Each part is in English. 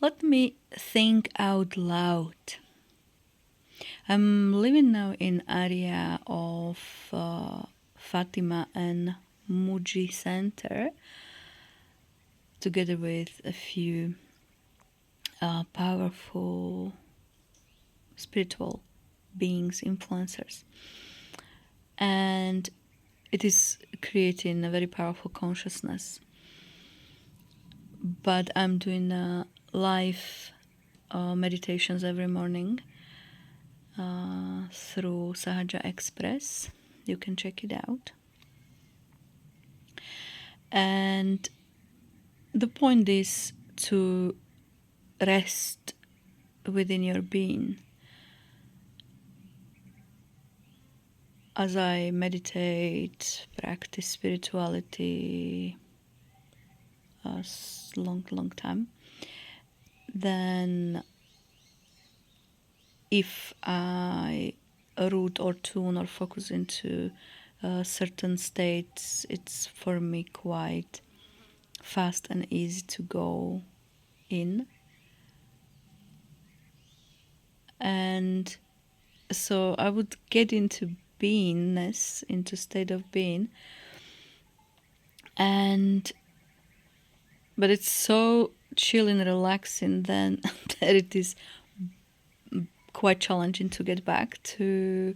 Let me think out loud. I'm living now in area of Fatima and Mooji Center, together with a few powerful spiritual beings, influencers. And it is creating a very powerful consciousness. But I'm doing live meditations every morning through Sahaja Express. You can check it out. And the point is to rest within your being. As I meditate, practice spirituality a long time, then if I root or tune or focus into certain states, it's for me quite fast and easy to go in. And so I would get into beingness, into state of being, but it's so chill and relaxing then that it is quite challenging to get back to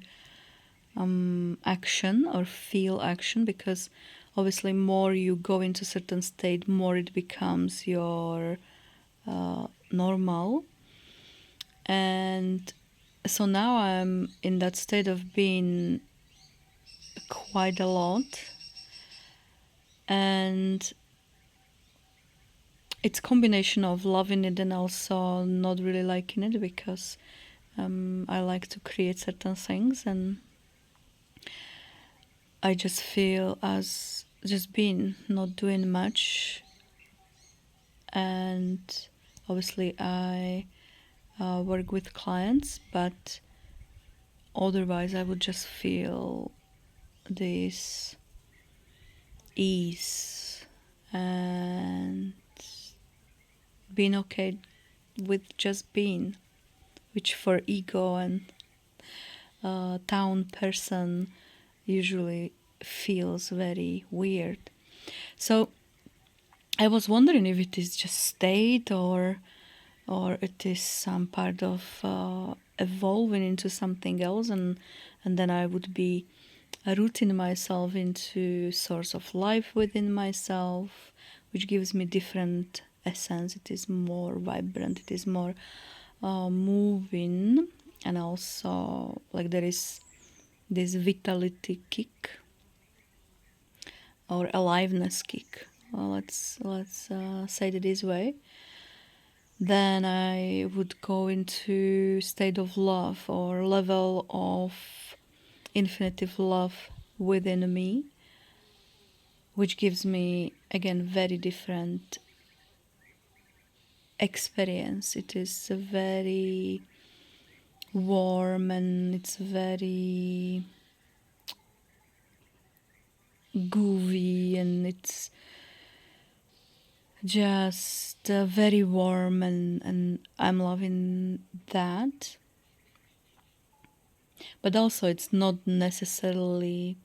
action or feel action, because obviously more you go into certain state, more it becomes your normal. And so now I'm in that state of being quite a lot, and it's combination of loving it and also not really liking it, because I like to create certain things, and I just feel as just being not doing much. And obviously I work with clients, but otherwise I would just feel this ease and being okay with just being, which for ego and town person usually feels very weird. So I was wondering if it is just state or it is some part of evolving into something else, and then I would be rooting myself into source of life within myself, which gives me different essence. It is more vibrant, it is more moving, and also like there is this vitality kick or aliveness kick. Well, let's say it this way. Then I would go into state of love or level of infinitive love within me, which gives me again very different experience. It is very warm and it's very groovy, and it's just very warm, and I'm loving that. But also it's not necessarily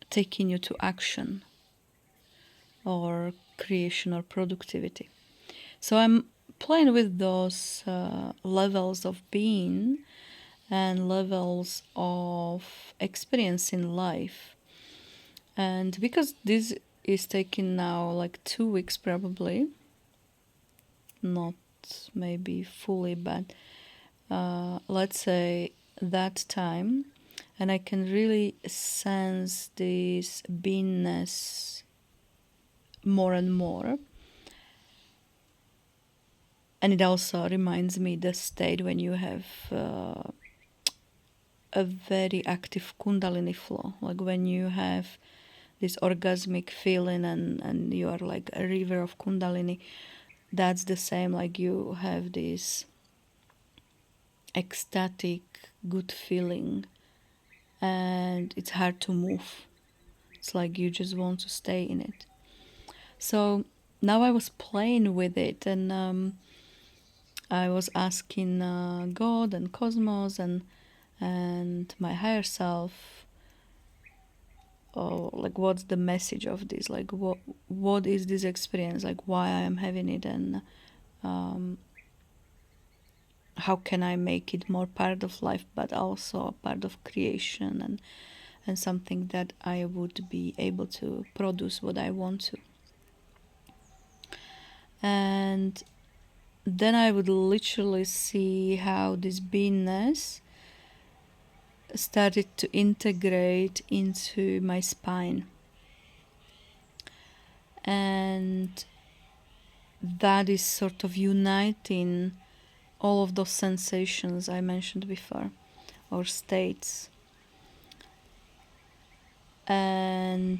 taking you to action or creation or productivity. So I'm playing with those levels of being and levels of experience in life. And because this is taking now like 2 weeks probably, not maybe fully, but let's say that time, and I can really sense this beingness more and more. And it also reminds me the state when you have a very active kundalini flow, like when you have this orgasmic feeling and you are like a river of kundalini. That's the same, like you have this ecstatic good feeling and it's hard to move. It's like you just want to stay in it. So now I was playing with it, and I was asking God and cosmos and my higher self, oh, like, what's the message of this? Like, what is this experience? Like, why I am having it, and um, how can I make it more part of life, but also a part of creation, and something that I would be able to produce what I want to. And then I would literally see how this beingness started to integrate into my spine. And that is sort of uniting all of those sensations I mentioned before, or states. And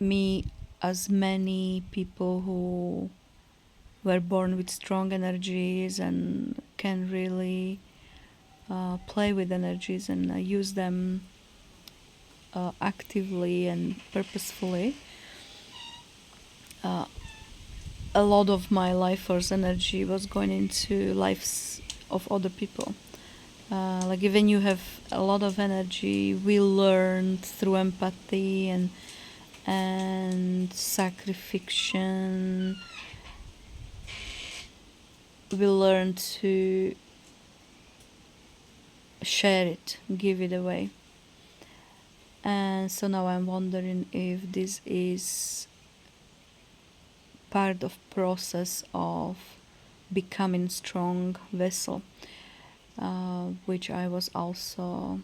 me, as many people who were born with strong energies and can really play with energies and use them actively and purposefully, uh, a lot of my life force energy was going into lives of other people. Like, even you have a lot of energy, we learn through empathy and sacrifice. We learn to share it, give it away. And so now I'm wondering if this is part of process of becoming strong vessel, which I was also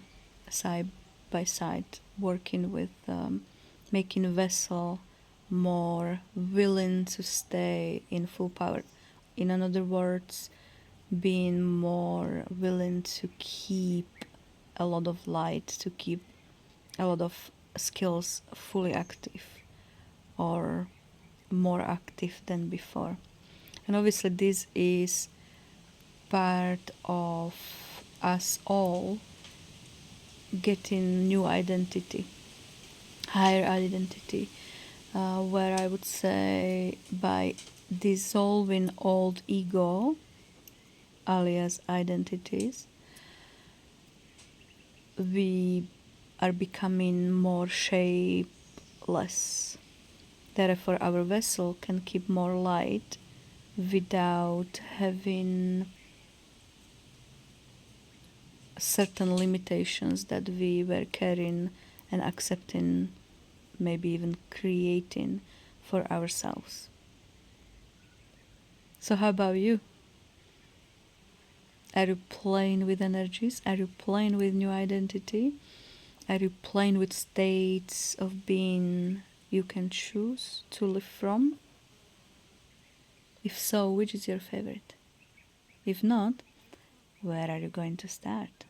side by side working with, making a vessel more willing to stay in full power. In other words, being more willing to keep a lot of light, to keep a lot of skills fully active or more active than before. And obviously, this is part of us all getting new identity, higher identity, where I would say by dissolving old ego, alias identities, we are becoming more shapeless. Therefore, our vessel can keep more light without having certain limitations that we were carrying and accepting, maybe even creating for ourselves. So, how about you? Are you playing with energies? Are you playing with new identity? Are you playing with states of being you can choose to live from? If so, which is your favorite? If not, where are you going to start?